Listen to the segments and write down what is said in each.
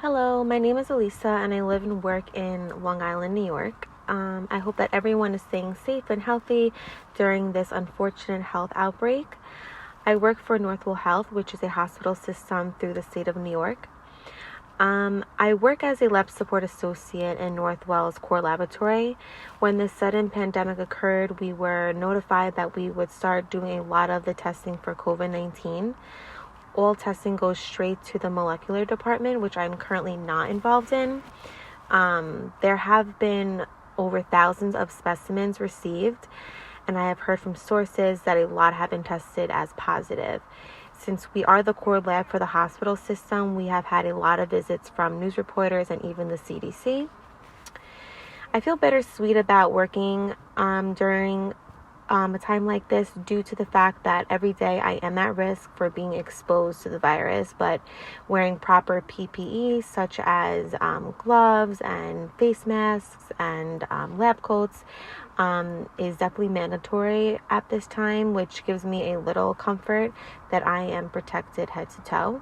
Hello, my name is Alisa and I live and work in Long Island, New York. I hope that everyone is staying safe and healthy during this unfortunate health outbreak. I work for Northwell Health, which is a hospital system through the state of New York. I work as a lab support associate in Northwell's core laboratory. When this sudden pandemic occurred, we were notified that we would start doing a lot of the testing for COVID-19. All testing goes straight to the molecular department, which I'm currently not involved in. There have been over thousands of specimens received, and I have heard from sources that a lot have been tested as positive. Since we are the core lab for the hospital system, we have had a lot of visits from news reporters and even the CDC. I feel bittersweet about working during a time like this due to the fact that every day I am at risk for being exposed to the virus, but wearing proper PPE such as gloves and face masks and lab coats is definitely mandatory at this time, which gives me a little comfort that I am protected head to toe.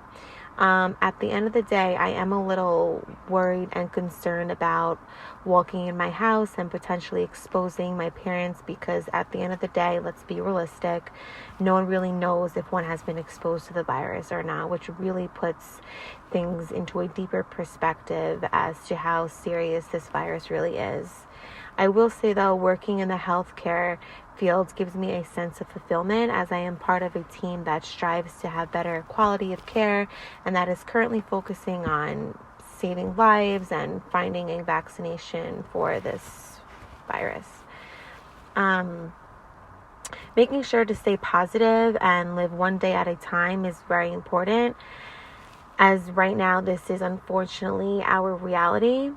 At the end of the day, I am a little worried and concerned about walking in my house and potentially exposing my parents because at the end of the day, let's be realistic, no one really knows if one has been exposed to the virus or not, which really puts things into a deeper perspective as to how serious this virus really is. I will say though, working in the healthcare field gives me a sense of fulfillment as I am part of a team that strives to have better quality of care and that is currently focusing on saving lives and finding a vaccination for this virus. Um, Making sure to stay positive and live one day at a time is very important, as right now this is unfortunately our reality.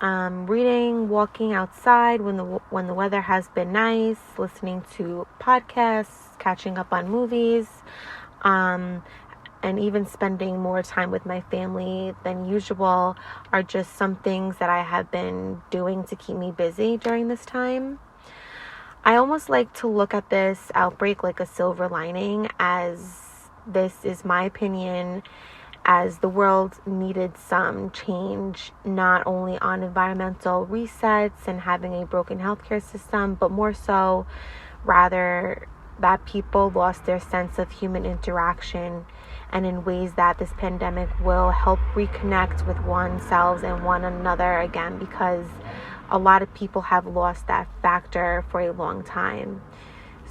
Reading, walking outside when the weather has been nice, listening to podcasts, catching up on movies, and even spending more time with my family than usual are just some things that I have been doing to keep me busy during this time. I almost like to look at this outbreak like a silver lining, as this is my opinion, as the world needed some change, not only on environmental resets and having a broken healthcare system, but more so, rather, that people lost their sense of human interaction, and in ways that this pandemic will help reconnect with oneself and one another again, because a lot of people have lost that factor for a long time.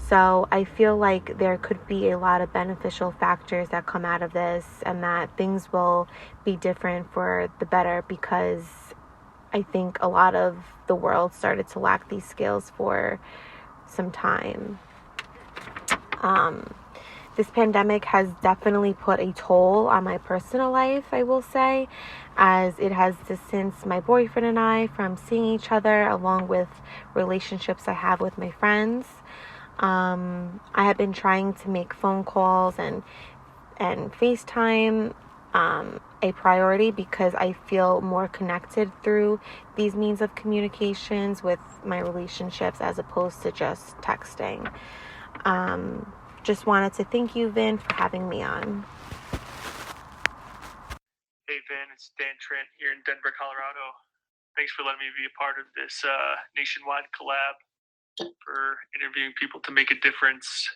So I feel like there could be a lot of beneficial factors that come out of this and that things will be different for the better, because I think a lot of the world started to lack these skills for some time. This pandemic has definitely put a toll on my personal life, I will say, as it has distanced my boyfriend and I from seeing each other, along with relationships I have with my friends. I have been trying to make phone calls and FaceTime a priority because I feel more connected through these means of communications with my relationships as opposed to just texting. Just wanted to thank you, Vin, for having me on. Hey, Vin, it's Trant here in Denver, Colorado. Thanks for letting me be a part of this nationwide collab for interviewing people to make a difference.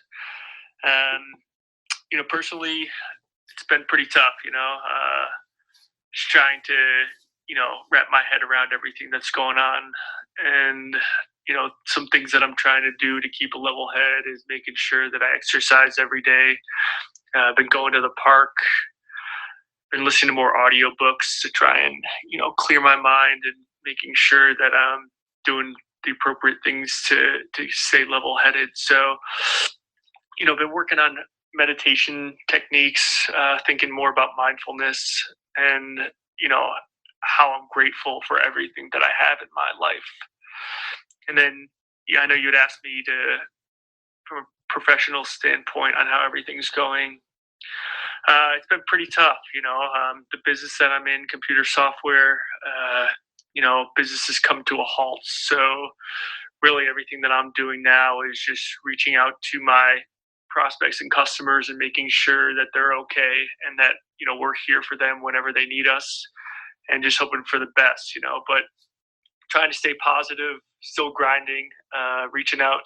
Personally, it's been pretty tough, just trying to, wrap my head around everything that's going on. And, some things that I'm trying to do to keep a level head is making sure that I exercise every day. I've been going to the park, been listening to more audiobooks to try and, clear my mind and making sure that I'm doing the appropriate things to stay level headed. So, been working on meditation techniques, thinking more about mindfulness and, how I'm grateful for everything that I have in my life. And then, I know you'd asked me from a professional standpoint on how everything's going. It's been pretty tough, the business that I'm in, computer software, business has come to a halt. So really everything that I'm doing now is just reaching out to my prospects and customers and making sure that they're okay and that, we're here for them whenever they need us. and just hoping for the best, but trying to stay positive, still grinding, reaching out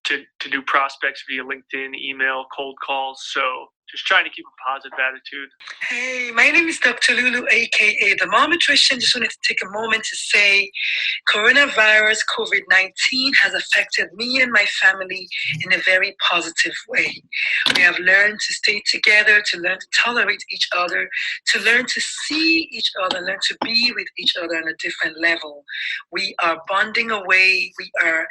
to new prospects via LinkedIn, email, cold calls. So just trying to keep a positive attitude. Hey, my name is Dr. Lulu, aka the Mom Nutrition. Just wanted to take a moment to say coronavirus, COVID-19 has affected me and my family in a very positive way. We have learned to stay together, to learn to tolerate each other, to learn to see each other, learn to be with each other on a different level. We are bonding away. We are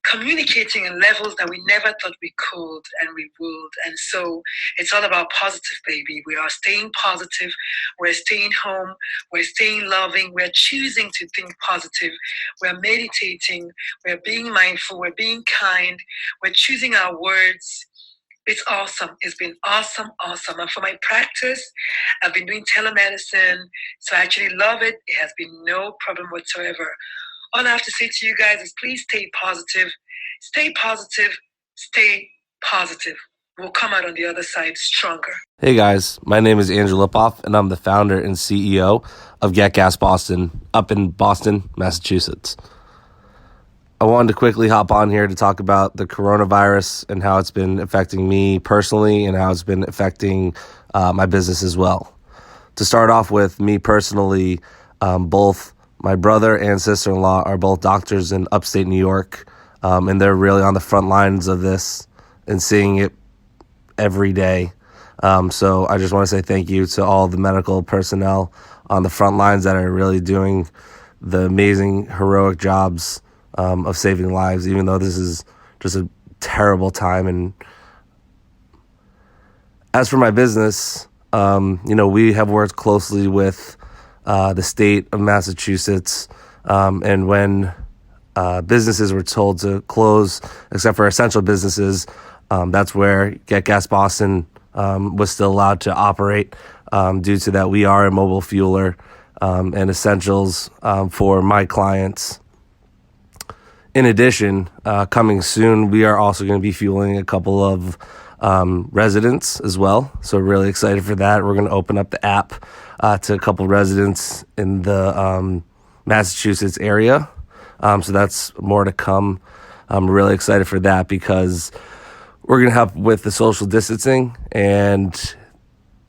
communicating in levels that we never thought we could and we would. And so it's all about positive, baby. We are staying positive. We're staying home. We're staying loving. We're choosing to think positive. We're meditating. We're being mindful. We're being kind. We're choosing our words. It's awesome. It's been awesome. And for my practice, I've been doing telemedicine. So I actually love it. It has been no problem whatsoever. All I have to say to you guys is please stay positive. Stay positive. Stay positive. We'll come out on the other side stronger. Hey guys, my name is Andrew Lipoff, and I'm the founder and CEO of Get Gas Boston up in Boston, Massachusetts. I wanted to quickly hop on here to talk about the coronavirus and how it's been affecting me personally and how it's been affecting my business as well. To start off with, me personally, both my brother and sister-in-law are both doctors in upstate New York, and they're really on the front lines of this and seeing it every day. So I just want to say thank you to all the medical personnel on the front lines that are really doing the amazing, heroic jobs of saving lives, even though this is just a terrible time. And as for my business, we have worked closely with the state of Massachusetts, and when businesses were told to close, except for essential businesses, that's where Get Gas Boston was still allowed to operate due to that we are a mobile fueler and essentials for my clients. In addition, coming soon, we are also going to be fueling a couple of residents as well. So really excited for that. We're going to open up the app to a couple residents in the Massachusetts area. So that's more to come. I'm really excited for that because we're going to help with the social distancing, and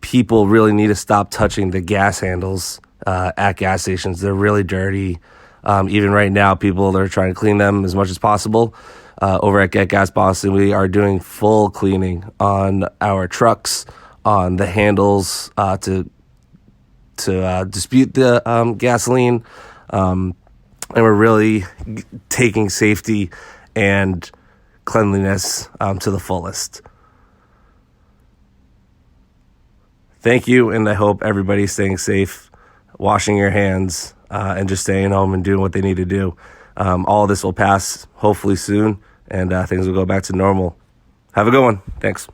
people really need to stop touching the gas handles at gas stations. They're really dirty. Even right now, people are trying to clean them as much as possible. Over at Get Gas Boston, we are doing full cleaning on our trucks, on the handles to dispute the gasoline. And we're really taking safety and cleanliness to the fullest. Thank you, and I hope everybody's staying safe, washing your hands, and just staying home and doing what they need to do. All of this will pass hopefully soon, and things will go back to normal. Have a good one. Thanks.